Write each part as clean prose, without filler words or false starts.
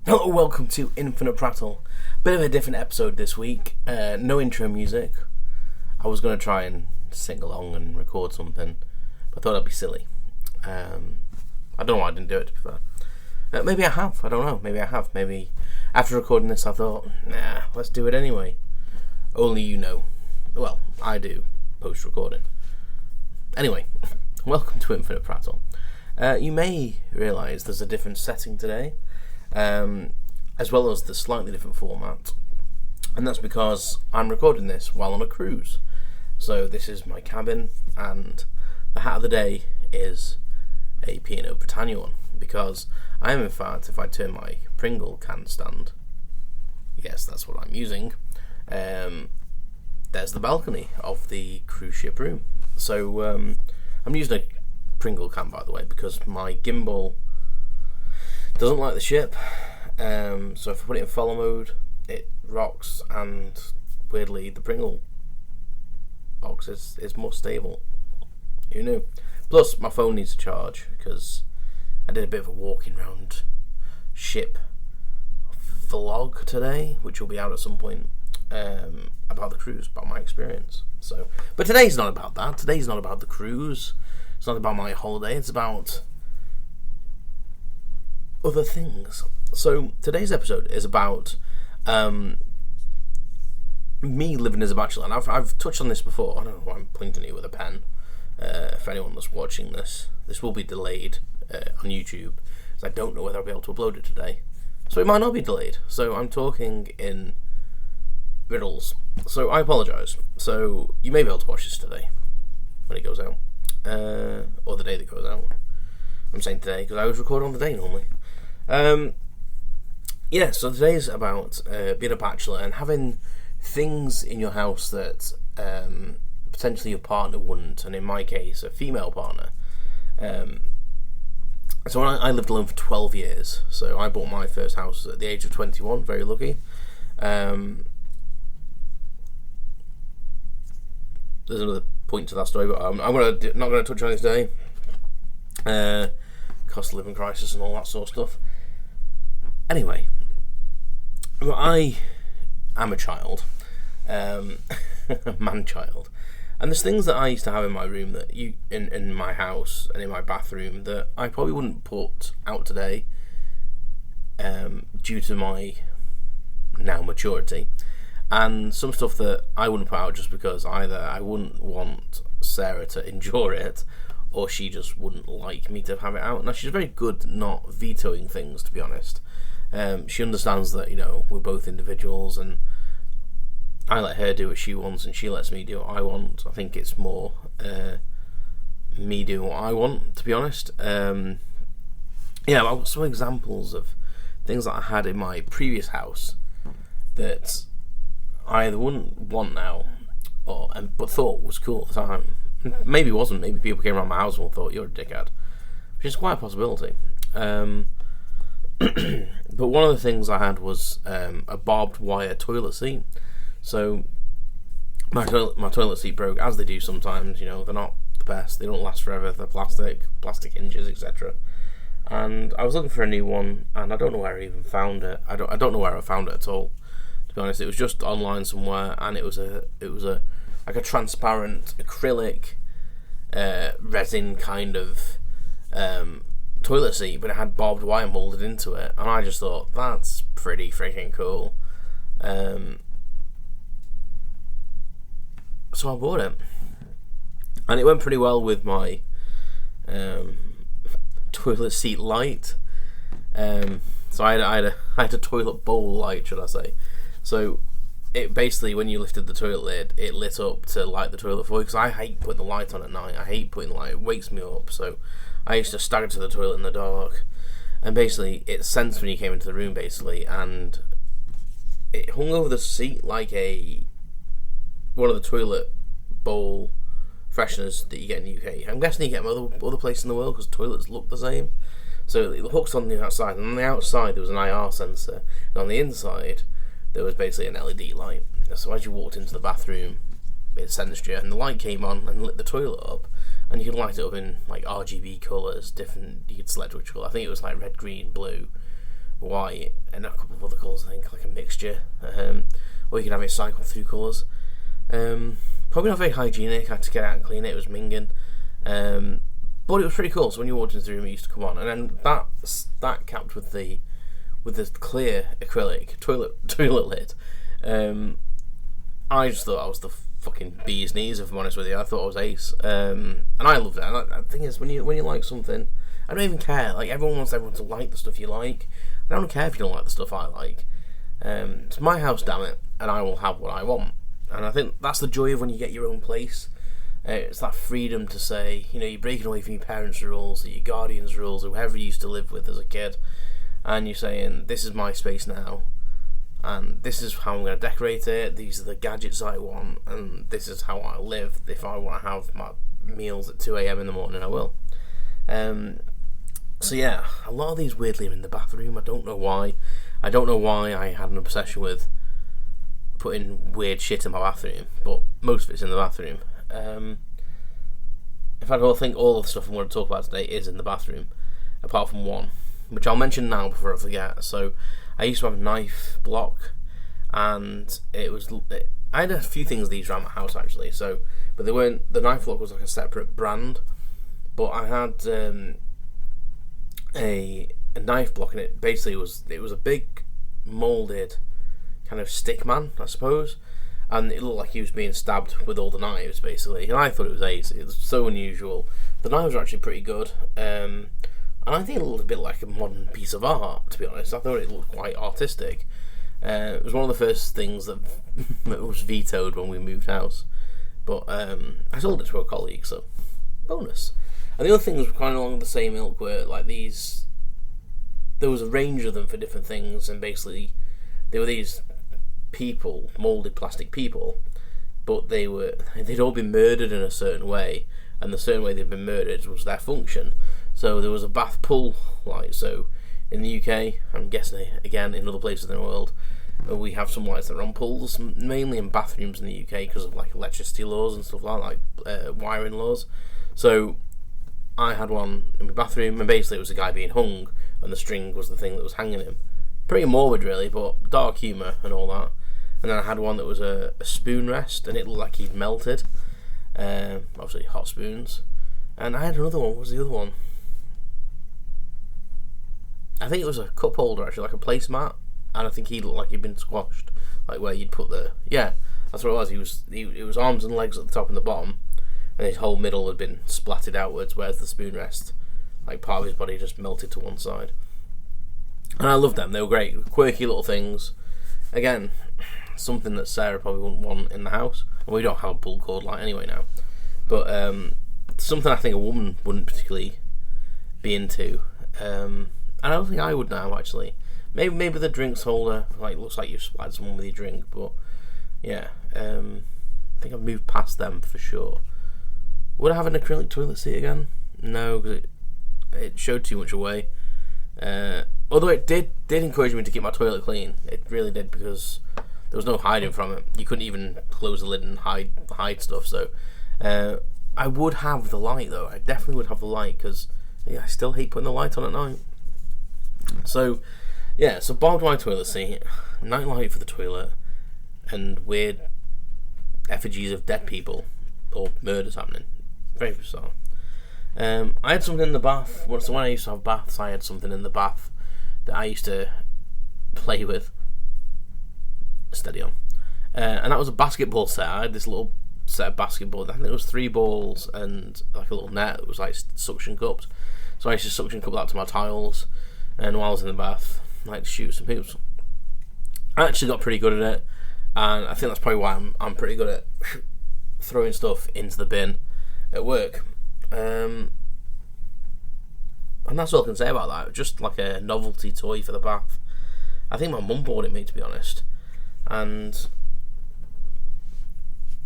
Hello, welcome to Infinite Prattle. Bit of a different episode this week. No intro music. I was going to try and sing along and record something, but I thought that'd be silly. I don't know why I didn't do it, to be fair. Maybe I have. I don't know. Maybe I have. Maybe after recording this I thought, nah, let's do it anyway. Only you know. Well, I do, post-recording. Anyway, welcome to Infinite Prattle. You may realise there's a different setting today. As well as the slightly different format, and that's because I'm recording this while on a cruise. So this is my cabin, and the hat of the day is a P&O Britannia one, because I am, in fact, if I turn my Pringle can stand, yes, that's what I'm using, there's the balcony of the cruise ship room. So I'm using a Pringle can, by the way, because my gimbal doesn't like the ship, so if I put it in follow mode, it rocks, and weirdly the Pringle box is more stable. Who knew? Plus, my phone needs a charge, because I did a bit of a walking around ship vlog today, which will be out at some point, about the cruise, about my experience. So, but today's not about that. Today's not about the cruise. It's not about my holiday. It's about other things. So today's episode is about me living as a bachelor, and I've touched on this before. I don't know why I'm pointing at you with a pen. For anyone that's watching this will be delayed on YouTube, because I don't know whether I'll be able to upload it today. So it might not be delayed. So I'm talking in riddles. So I apologise. So you may be able to watch this today when it goes out, or the day that it goes out. I'm saying today because I always record on the day normally. So today's about being a bachelor and having things in your house that potentially your partner wouldn't, and in my case, a female partner. So I lived alone for 12 years, so I bought my first house at the age of 21, very lucky. There's another point to that story, but I'm not going to touch on it today. Cost of living crisis and all that sort of stuff. Anyway, I am a child, man-child, and there's things that I used to have in my room that in my house and in my bathroom that I probably wouldn't put out today, due to my now maturity, and some stuff that I wouldn't put out just because either I wouldn't want Sarah to endure it, or she just wouldn't like me to have it out. Now, she's very good not vetoing things, to be honest. She understands that, we're both individuals, and I let her do what she wants, and she lets me do what I want. I think it's more me doing what I want, to be honest. I've got some examples of things that I had in my previous house that I either wouldn't want now, but thought was cool at the time. Maybe wasn't. Maybe people came around my house and thought you're a dickhead, which is quite a possibility. But one of the things I had was a barbed wire toilet seat. So my toilet seat broke, as they do sometimes. They're not the best. They don't last forever. They're plastic hinges, etc. And I was looking for a new one, and I don't know where I even found it. I don't know where I found it at all, to be honest. It was just online somewhere, and it was a like a transparent acrylic resin kind of toilet seat, but it had barbed wire moulded into it, and I just thought, that's pretty freaking cool. So I bought it, and it went pretty well with my toilet seat light. So I had a toilet bowl light, should I say. So it basically, when you lifted the toilet lid, it lit up to light the toilet for you, because I hate putting the light on at night. I hate putting the light, it wakes me up. So I used to stagger to the toilet in the dark, and basically it sensed when you came into the room, basically, and it hung over the seat like one of the toilet bowl fresheners that you get in the UK. I'm guessing you get them other places in the world, because toilets look the same. So it hooks on the outside, and on the outside there was an IR sensor, and on the inside there was basically an LED light. So as you walked into the bathroom, it sensed you, and the light came on and lit the toilet up, and you could light it up in like RGB colours, different. You could select which colour. I think it was like red, green, blue, white, and a couple of other colours, I think, like a mixture. Or you can have it cycle through colours. Probably not very hygienic. I had to get out and clean it. It was minging. But it was pretty cool. So when you walked into the room, it used to come on, and then that capped with the clear acrylic toilet lid. I just thought I was the fucking bee's knees, if I'm honest with you. I thought I was ace, and I loved it. And the thing is, when you like something, I don't even care. Like, everyone wants everyone to like the stuff you like. I don't care if you don't like the stuff I like. It's my house, damn it, and I will have what I want. And I think that's the joy of when you get your own place. It's that freedom to say, you're breaking away from your parents' rules, or your guardians' rules, or whoever you used to live with as a kid, and you're saying, this is my space now, and this is how I'm going to decorate it, these are the gadgets I want, and this is how I live. If I want to have my meals at 2 a.m. in the morning, I will. So yeah, a lot of these weirdly are in the bathroom. I don't know why. I don't know why I had an obsession with putting weird shit in my bathroom, but most of it's in the bathroom. In fact, I think all of the stuff I'm going to talk about today is in the bathroom, apart from one, which I'll mention now before I forget. So, I used to have a knife block, and I had a few things of these around my house actually. So, but they weren't. The knife block was like a separate brand, but I had a knife block, and it basically was a big molded kind of stick man, I suppose, and it looked like he was being stabbed with all the knives basically, and I thought it was ace. It was so unusual. The knives were actually pretty good, and I think it looked a bit like a modern piece of art, to be honest. I thought it looked quite artistic. It was one of the first things that was vetoed when we moved house, but I sold it to a colleague, so bonus. And the other things were kind of along the same ilk, where like these, there was a range of them for different things, and basically they were these people, moulded plastic people, but they'd all been murdered in a certain way, and the certain way they'd been murdered was their function. So there was a bath pull light. So in the UK, I'm guessing again in other places in the world, we have some lights that are on pulls, mainly in bathrooms in the UK because of like electricity laws and stuff like wiring laws. So I had one in my bathroom, and basically it was a guy being hung, and the string was the thing that was hanging him. Pretty morbid, really, but dark humour and all that. And then I had one that was a spoon rest, and it looked like he'd melted. Obviously, hot spoons. And I had another one. What was the other one? I think it was a cup holder, actually, like a placemat. And I think he looked like he'd been squashed, like where you'd put the. Yeah, that's what it was. It was arms and legs at the top and the bottom, and his whole middle had been splatted outwards. Whereas the spoon rest, like part of his body, just melted to one side. And I loved them. They were great, quirky little things. Again, something that Sarah probably wouldn't want in the house. And we don't have a pull cord light anyway now. But something I think a woman wouldn't particularly be into. And I don't think I would now, actually. Maybe the drinks holder looks like you've splattered someone with your drink. But yeah, I think I've moved past them for sure. Would I have an acrylic toilet seat again? No, because it showed too much away. Although it did encourage me to keep my toilet clean. It really did, because there was no hiding from it. You couldn't even close the lid and hide stuff. So I would have the light, though. I definitely would have the light, because I still hate putting the light on at night. So yeah, so barbed wire toilet seat, night light for the toilet, and weird effigies of dead people or murders happening. Very bizarre. I had something in the bath. So when I used to have baths, I had something in the bath that I used to play with. Steady on. And that was a basketball set. I had this little set of basketballs. I think it was 3 balls and like a little net that was like suction cupped. So I used to suction cup that to my tiles. And while I was in the bath, I like to shoot some hoops. I actually got pretty good at it. And I think that's probably why I'm pretty good at throwing stuff into the bin at work. And that's all I can say about that. Just like a novelty toy for the bath. I think my mum bought it me, to be honest. And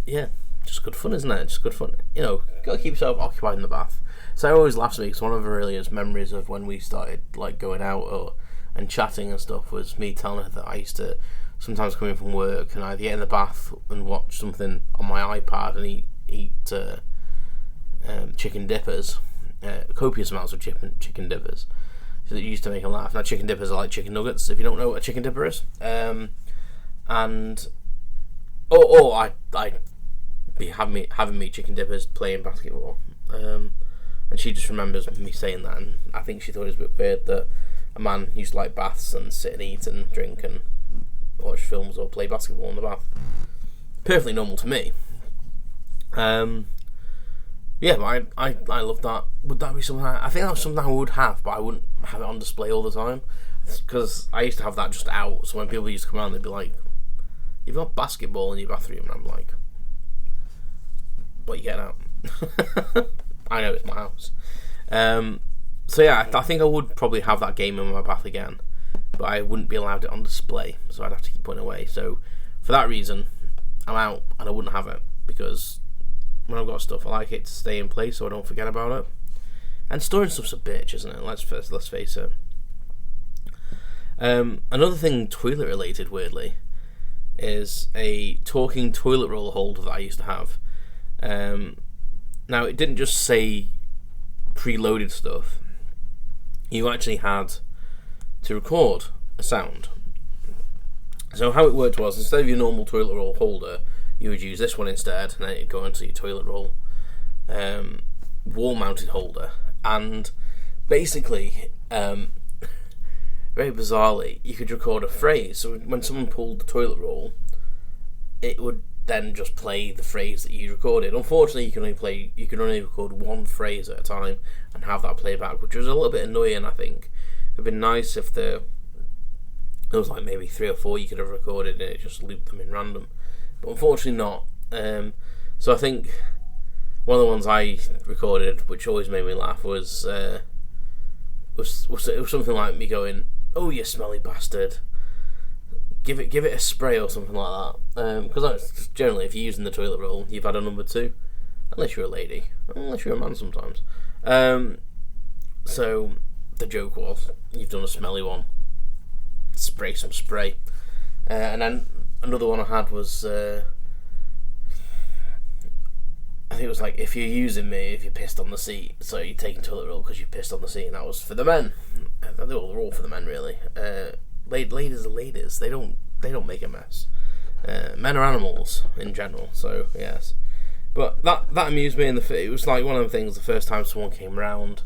yeah, just good fun, isn't it? Just good fun. Gotta keep yourself occupied in the bath. So I always laughs at me, because one of her earliest memories of when we started like going out and chatting and stuff was me telling her that I used to sometimes come in from work and I'd get in the bath and watch something on my iPad and eat chicken dippers, copious amounts of chicken dippers. It used to make him laugh. Now chicken dippers are like chicken nuggets, if you don't know what a chicken dipper is. And I'd be having me chicken dippers playing basketball. And she just remembers me saying that, and I think she thought it was a bit weird that a man used to like baths and sit and eat and drink and watch films or play basketball in the bath. Perfectly normal to me. Yeah, but I love that. Would that be something I think that was something I would have, but I wouldn't have it on display all the time, because I used to have that just out. So when people used to come around, they'd be like, "You've got basketball in your bathroom," and I'm like, "What are you getting out?" I know it's my house. So yeah, I think I would probably have that game in my bath again, but I wouldn't be allowed it on display, so I'd have to keep putting it away. So for that reason, I'm out, and I wouldn't have it, because when I've got stuff, I like it to stay in place so I don't forget about it. And storing stuff's a bitch, isn't it? Let's face it. Another thing toilet related, weirdly, is a talking toilet roll holder that I used to have. Now, it didn't just say preloaded stuff. You actually had to record a sound. So how it worked was, instead of your normal toilet roll holder, you would use this one instead, and then it'd go into your toilet roll wall-mounted holder. And basically, very bizarrely, you could record a phrase. So when someone pulled the toilet roll, it would then just play the phrase that you recorded. Unfortunately, you can only record one phrase at a time and have that playback, which was a little bit annoying. I think it'd been nice if there was like maybe 3 or 4 you could have recorded and it just looped them in random. But unfortunately not. So I think one of the ones I recorded, which always made me laugh, was something like me going, "Oh, you smelly bastard! Give it a spray," or something like that. Because generally, if you're using the toilet roll, you've had a number 2, unless you're a lady, unless you're a man sometimes. So the joke was, you've done a smelly one, spray some spray. And then another one I had was, I think it was like, "If you're using me, if you pissed on the seat," so you're taking toilet roll because you pissed on the seat, and that was for the men. They're all for the men, really. Ladies are ladies. They don't make a mess. Men are animals in general. So yes, but that amused me. It was like one of the things. The first time someone came round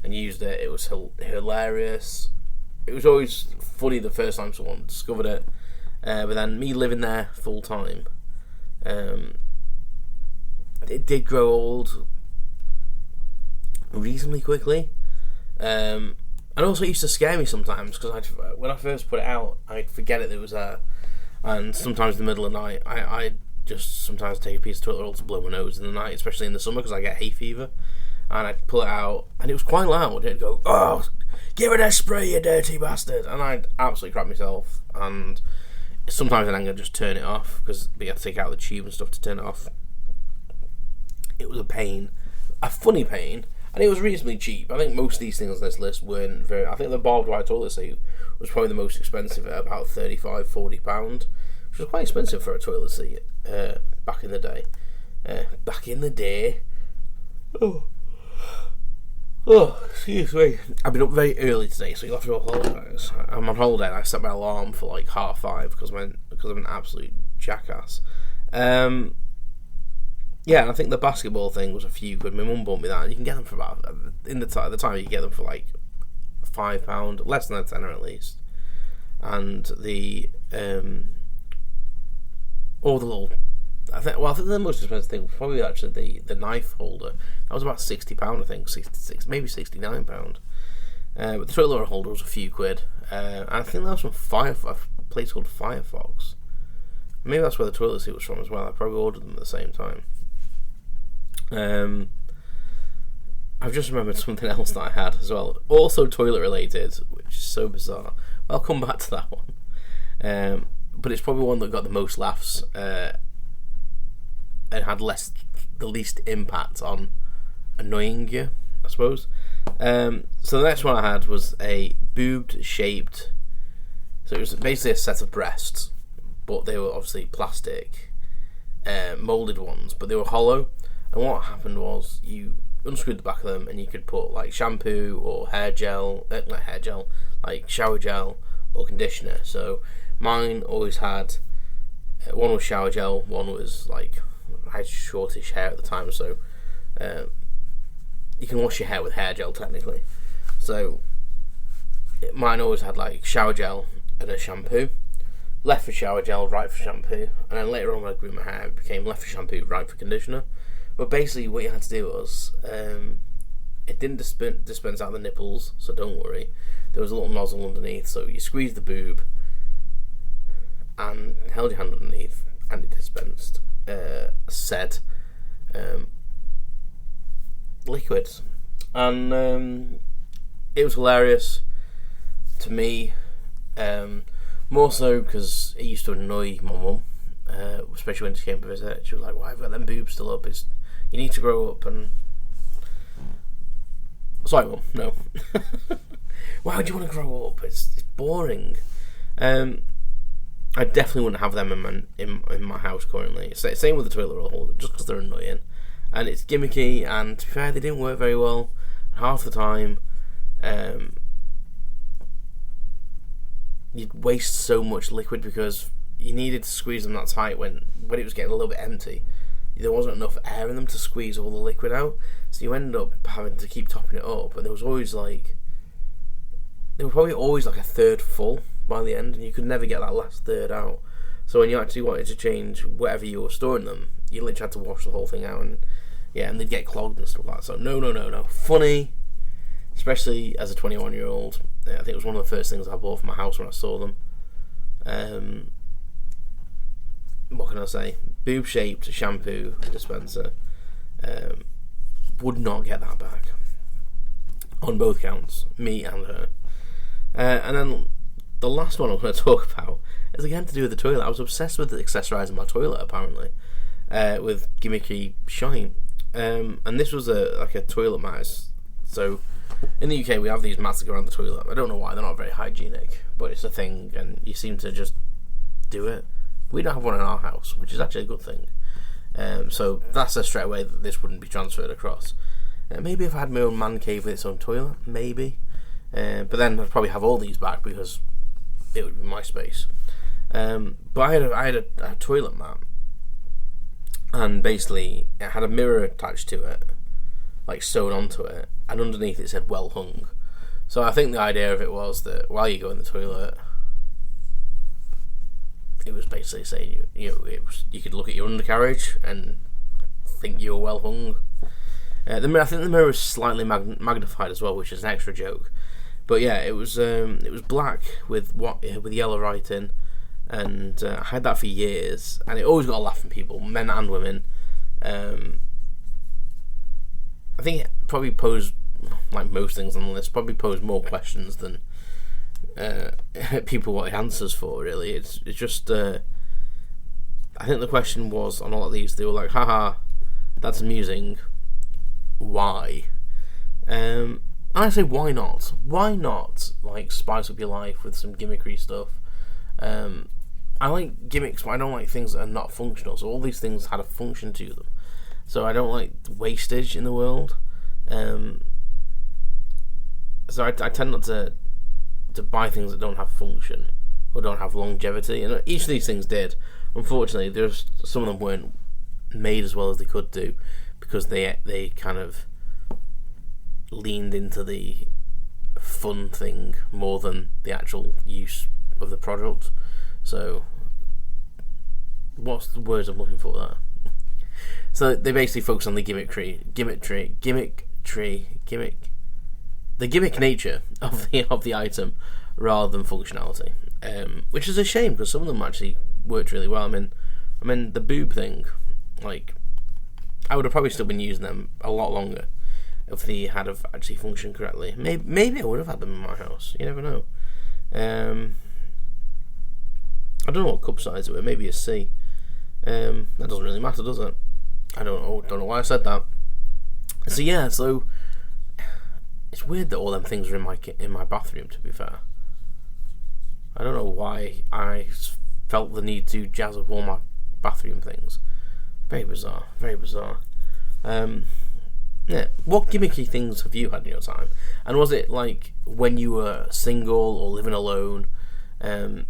and used it, it was hilarious. It was always funny the first time someone discovered it. But then me living there full time, it did grow old reasonably quickly. And also it used to scare me sometimes, because when I first put it out, I'd forget it was there. And sometimes in the middle of the night, I'd just sometimes take a piece of toilet roll to blow my nose in the night, especially in the summer, because I get hay fever. And I'd pull it out, and it was quite loud. It'd go, "Oh, give it a spray, you dirty bastard!" And I'd absolutely crap myself. And sometimes in anger, just turn it off, because we had to take out the tube and stuff to turn it off. It was a pain, a funny pain, and it was reasonably cheap. I think most of these things on this list weren't very. I think the barbed wire toilet seat was probably the most expensive at about £35-40, which was quite expensive for a toilet seat back in the day. Oh, excuse me. I've been up very early today, so you'll have to apologise. I'm on holiday and I set my alarm for like 5:30 because I'm an absolute jackass. Yeah, and I think the basketball thing was a few quid. My mum bought me that, and you can get them for about, at the time you can get them for like £5, less than a tenner at least. And the all the little, I think the most expensive thing was probably actually the knife holder. That was about £60, I think, 66, maybe £69. But the toilet holder was a few quid. And I think that was from a place called Firefox. Maybe that's where the toilet seat was from as well. I probably ordered them at the same time. I've just remembered something else that I had as well, also toilet related, which is so bizarre. I'll come back to that one, but it's probably one that got the most laughs and had the least impact on annoying you, I suppose. So the next one I had was a boobed shaped, so it was basically a set of breasts, but they were obviously plastic, moulded ones, but they were hollow. And what happened was, you unscrewed the back of them, and you could put like shampoo or hair gel, not hair gel, like shower gel or conditioner. So mine always had one was shower gel, one was like, I had shortish hair at the time, so you can wash your hair with hair gel technically. So mine always had like shower gel and a shampoo. Left for shower gel, right for shampoo, and then later on when I grew my hair, it became left for shampoo, right for conditioner. But basically what you had to do was, it didn't dispense out the nipples, so don't worry. There was a little nozzle underneath, so you squeezed the boob and held your hand underneath, and it dispensed said liquids. And it was hilarious to me. More so because it used to annoy my mum, especially when she came to visit. She was like, "Why have you got them boobs still up? You need to grow up." And sorry, Mum, no. Why would you want to grow up? It's boring. I definitely wouldn't have them in my house currently. Same with the toilet roll, just because they're annoying, and it's gimmicky. And to be fair, they didn't work very well half the time. You'd waste so much liquid because you needed to squeeze them that tight when it was getting a little bit empty. There wasn't enough air in them to squeeze all the liquid out, so you ended up having to keep topping it up. And there was probably always like a third full by the end, and you could never get that last third out. So when you actually wanted to change whatever you were storing them, you literally had to wash the whole thing out, and they'd get clogged and stuff like that. So no. Funny, especially as a 21-year-old. I think it was one of the first things I bought for my house when I saw them. What can I say? Boob-shaped shampoo dispenser. Would not get that back. On both counts, me and her. And then the last one I'm going to talk about is again to do with the toilet. I was obsessed with accessorising my toilet, apparently, with gimmicky shine. And this was a toilet mat. So in the UK we have these mats that go around the toilet. I don't know why, they're not very hygienic, but it's a thing, and you seem to just do it. We don't have one in our house, which is actually a good thing. So that's a straight away that this wouldn't be transferred across. Maybe if I had my own man cave with its own toilet, maybe. But then I'd probably have all these back because it would be my space. But I had a toilet mat, and basically it had a mirror attached to it, like sewn onto it, and underneath it said "well hung." So I think the idea of it was that while you go in the toilet, it was basically saying you could look at your undercarriage and think you were well hung. I think the mirror was slightly magnified as well, which is an extra joke. But yeah, it was black with yellow writing, and I had that for years, and it always got a laugh from people, men and women. I think it probably posed, like most things on the list, probably posed more questions than people wanted answers for. Really, it's just. I think the question was on all of these. They were like, "Haha, that's amusing. Why?" And I say, why not? Why not, like, spice up your life with some gimmickry stuff? I like gimmicks, but I don't like things that are not functional. So all these things had a function to them. So I don't like wastage in the world. So I tend not to buy things that don't have function or don't have longevity. And each of these things did. Unfortunately, some of them weren't made as well as they could do because they kind of leaned into the fun thing more than the actual use of the product. So what's the words I'm looking for there? So they basically focus on the gimmick nature of the item rather than functionality, which is a shame because some of them actually worked really well. I mean the boob thing, like, I would have probably still been using them a lot longer if they had have actually functioned correctly. Maybe I would have had them in my house. You never know. I don't know what cup size it were. Maybe a C. That doesn't really matter, does it? I don't know why I said that. So yeah, it's weird that all them things are in my bathroom. To be fair, I don't know why I felt the need to jazz up all my bathroom things. Very bizarre. Very bizarre. Yeah. What gimmicky things have you had in your time? And was it like when you were single or living alone? I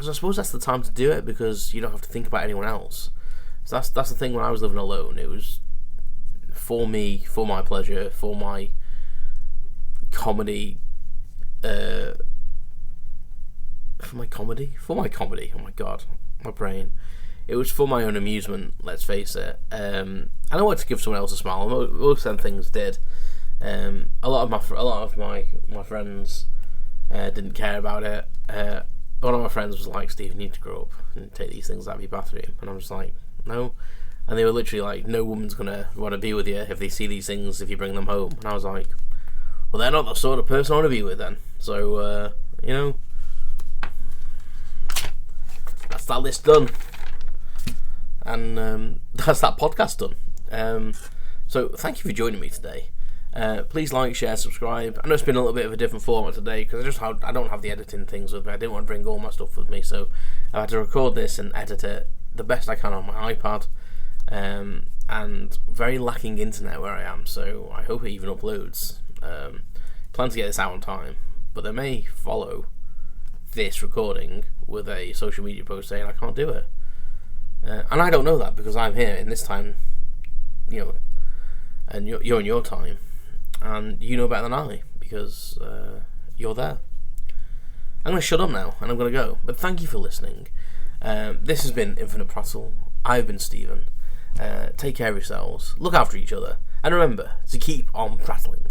suppose that's the time to do it because you don't have to think about anyone else. So that's the thing. When I was living alone, it was for me, for my pleasure, for my comedy. For my comedy. Oh my god, my brain. It was for my own amusement. Let's face it. And I wanted to give someone else a smile. Most of them things did. A lot of my friends didn't care about it. One of my friends was like, "Steve, you need to grow up and take these things out of your bathroom." And I'm just like, "No." And they were literally like, "No woman's gonna want to be with you if they see these things if you bring them home." And I was like, "Well, they're not the sort of person I want to be with then." So that's that list done, and that's that podcast done. So thank you for joining me today. Please like, share, subscribe. I know it's been a little bit of a different format today because I don't have the editing things with me. I didn't want to bring all my stuff with me, so I had to record this and edit it the best I can on my iPad. And very lacking internet where I am, so I hope it even uploads. Plan to get this out on time, but they may follow this recording with a social media post saying I can't do it. And I don't know that because I'm here in this time, and you're in your time. And you know better than I, because you're there. I'm going to shut up now, and I'm going to go. But thank you for listening. This has been Infinite Prattle. I've been Stephen. Take care of yourselves. Look after each other. And remember to keep on prattling.